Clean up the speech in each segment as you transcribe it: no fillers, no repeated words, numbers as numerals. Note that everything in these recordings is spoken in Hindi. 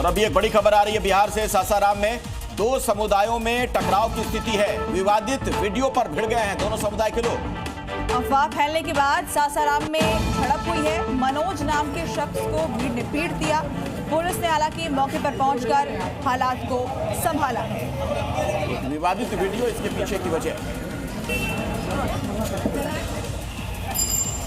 और अभी एक बड़ी खबर आ रही है बिहार से। सासाराम में दो समुदायों में टकराव की स्थिति है। विवादित वीडियो पर भिड़ गए हैं दोनों समुदाय के लोग। अफवाह फैलने के बाद सासाराम में झड़प हुई है। मनोज नाम के शख्स को भीड़ ने पीट दिया। पुलिस ने हालांकि मौके पर पहुंचकर हालात को संभाला है। विवादित वीडियो इसके पीछे की वजह।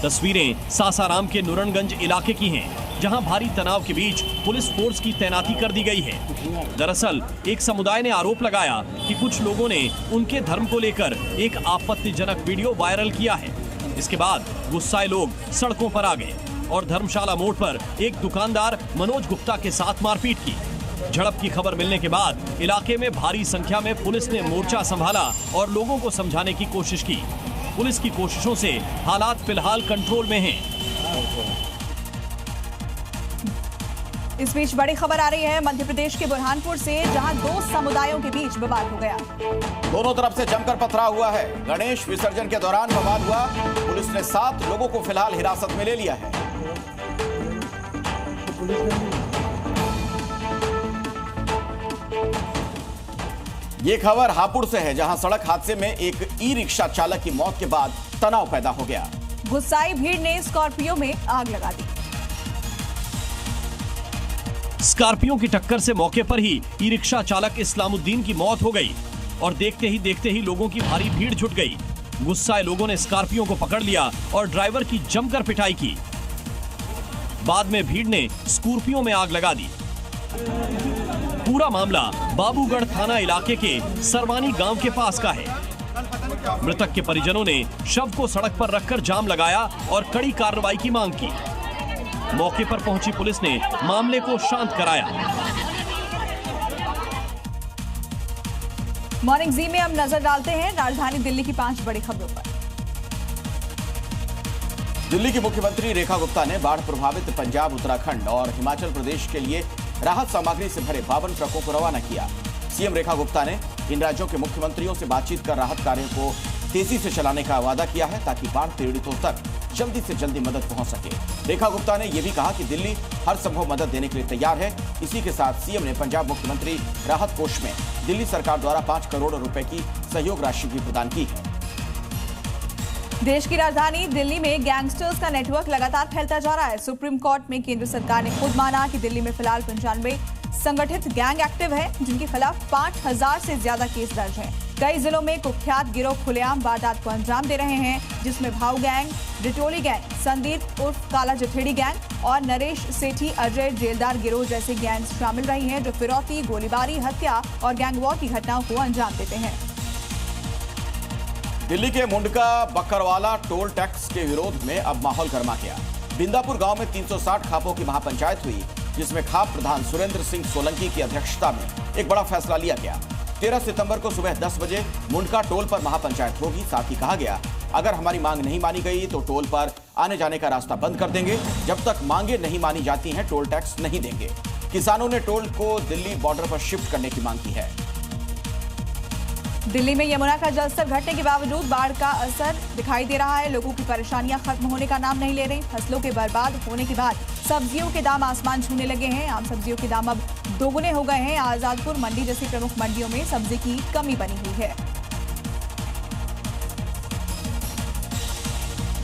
तस्वीरें सासाराम के नुरणगंज इलाके की हैं, जहां भारी तनाव के बीच पुलिस फोर्स की तैनाती कर दी गई है। दरअसल एक समुदाय ने आरोप लगाया कि कुछ लोगों ने उनके धर्म को लेकर एक आपत्तिजनक वीडियो वायरल किया है। इसके बाद गुस्साए लोग सड़कों पर आ गए और धर्मशाला मोड़ पर एक दुकानदार मनोज गुप्ता के साथ मारपीट की। झड़प की खबर मिलने के बाद इलाके में भारी संख्या में पुलिस ने मोर्चा संभाला और लोगों को समझाने की कोशिश की। पुलिस की कोशिशों से हालात फिलहाल कंट्रोल में हैं। इस बीच बड़ी खबर आ रही है मध्य प्रदेश के बुरहानपुर से, जहां दो समुदायों के बीच विवाद हो गया। दोनों तरफ से जमकर पथराव हुआ है। गणेश विसर्जन के दौरान विवाद हुआ। पुलिस ने 7 लोगों को फिलहाल हिरासत में ले लिया है। ये खबर हापुड़ से है, जहां सड़क हादसे में एक ई रिक्शा चालक की मौत के बाद तनाव पैदा हो गया। गुस्साई भीड़ ने स्कॉर्पियो में आग लगा दी। स्कॉर्पियो की टक्कर से मौके पर ही ई रिक्शा चालक इस्लामुद्दीन की मौत हो गई और देखते ही लोगों की भारी भीड़ जुट गई। गुस्साए लोगों ने स्कॉर्पियो को पकड़ लिया और ड्राइवर की जमकर पिटाई की। बाद में भीड़ ने स्कॉर्पियो में आग लगा दी। पूरा मामला बाबूगढ़ थाना इलाके के सरवानी गांव के पास का है। मृतक के परिजनों ने शव को सड़क पर रखकर जाम लगाया और कड़ी कार्रवाई की मांग की। मौके पर पहुंची पुलिस ने मामले को शांत कराया। मॉर्निंग जी में अब नजर डालते हैं राजधानी दिल्ली की 5 बड़ी खबरों पर। दिल्ली की मुख्यमंत्री रेखा गुप्ता ने बाढ़ प्रभावित पंजाब, उत्तराखंड और हिमाचल प्रदेश के लिए राहत सामग्री से भरे 52 ट्रकों को रवाना किया। सीएम रेखा गुप्ता ने इन राज्यों के मुख्यमंत्रियों से बातचीत कर राहत कार्यों को तेजी से चलाने का वादा किया है, ताकि बाढ़ पीड़ितों तक जल्दी से जल्दी मदद पहुंच सके। रेखा गुप्ता ने यह भी कहा कि दिल्ली हर संभव मदद देने के लिए तैयार है। इसी के साथ सीएम ने पंजाब मुख्यमंत्री राहत कोष में दिल्ली सरकार द्वारा 5 करोड़ रुपए की सहयोग राशि भी प्रदान की है। देश की राजधानी दिल्ली में गैंगस्टर्स का नेटवर्क लगातार फैलता जा रहा है। सुप्रीम कोर्ट में केंद्र सरकार ने खुद माना कि दिल्ली में फिलहाल 95 संगठित गैंग एक्टिव है, जिनके खिलाफ 5000 से ज्यादा केस दर्ज हैं। कई जिलों में कुख्यात गिरोह खुलेआम वारदात को अंजाम दे रहे हैं, जिसमें भाऊ गैंग, डिटोली गैंग, संदीप उर्फ काला जठेड़ी गैंग और नरेश सेठी अजय जेलदार गिरोह जैसे गैंग शामिल रही हैं, जो फिरौती, गोलीबारी, हत्या और गैंगवॉर की घटनाओं को अंजाम देते हैं। दिल्ली के मुंडका बकरवाला टोल टैक्स के विरोध में अब माहौल गर्मा गया। बिंदापुर गांव में 360 खापों की महापंचायत हुई, जिसमें खाप प्रधान सुरेंद्र सिंह सोलंकी की अध्यक्षता में एक बड़ा फैसला लिया गया। 13 सितंबर को सुबह 10 बजे मुंडका टोल पर महापंचायत होगी। साथ ही कहा गया, अगर हमारी मांग नहीं मानी गई तो टोल पर आने जाने का रास्ता बंद कर देंगे। जब तक मांगे नहीं मानी जाती हैं, टोल टैक्स नहीं देंगे। किसानों ने टोल को दिल्ली बॉर्डर पर शिफ्ट करने की मांग की है। दिल्ली में यमुना का जलस्तर घटने के बावजूद बाढ़ का असर दिखाई दे रहा है। लोगों की परेशानियां खत्म होने का नाम नहीं ले रही। फसलों के बर्बाद होने के बाद सब्जियों के दाम आसमान छूने लगे हैं। आम सब्जियों के दाम अब दोगुने हो गए हैं। आजादपुर मंडी जैसी प्रमुख मंडियों में सब्जी की कमी बनी हुई है।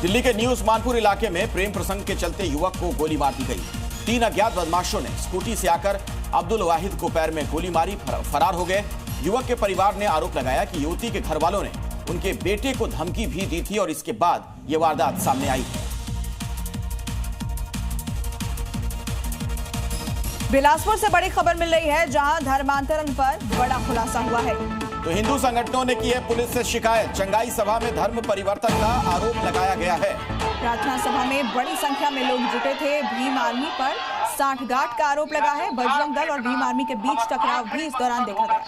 दिल्ली के न्यू उस्मानपुर इलाके में प्रेम प्रसंग के चलते युवक को गोली मार दी गई। 3 अज्ञात बदमाशों ने स्कूटी से आकर अब्दुल वाहिद को पैर में गोली मारी, फरार हो गए। युवक के परिवार ने आरोप लगाया कि युवती के घर वालों ने उनके बेटे को धमकी भी दी थी और इसके बाद यह वारदात सामने आई है। बिलासपुर से बड़ी खबर मिल रही है, जहां धर्मांतरण पर बड़ा खुलासा हुआ है। तो हिंदू संगठनों ने की है पुलिस से शिकायत। चंगाई सभा में धर्म परिवर्तन का आरोप लगाया गया है। प्रार्थना सभा में बड़ी संख्या में लोग जुटे थे। भीम आर्मी पर सांठगांठ का आरोप लगा है। बजरंग दल और भीम आर्मी के बीच टकराव भी इस दौरान देखा गया।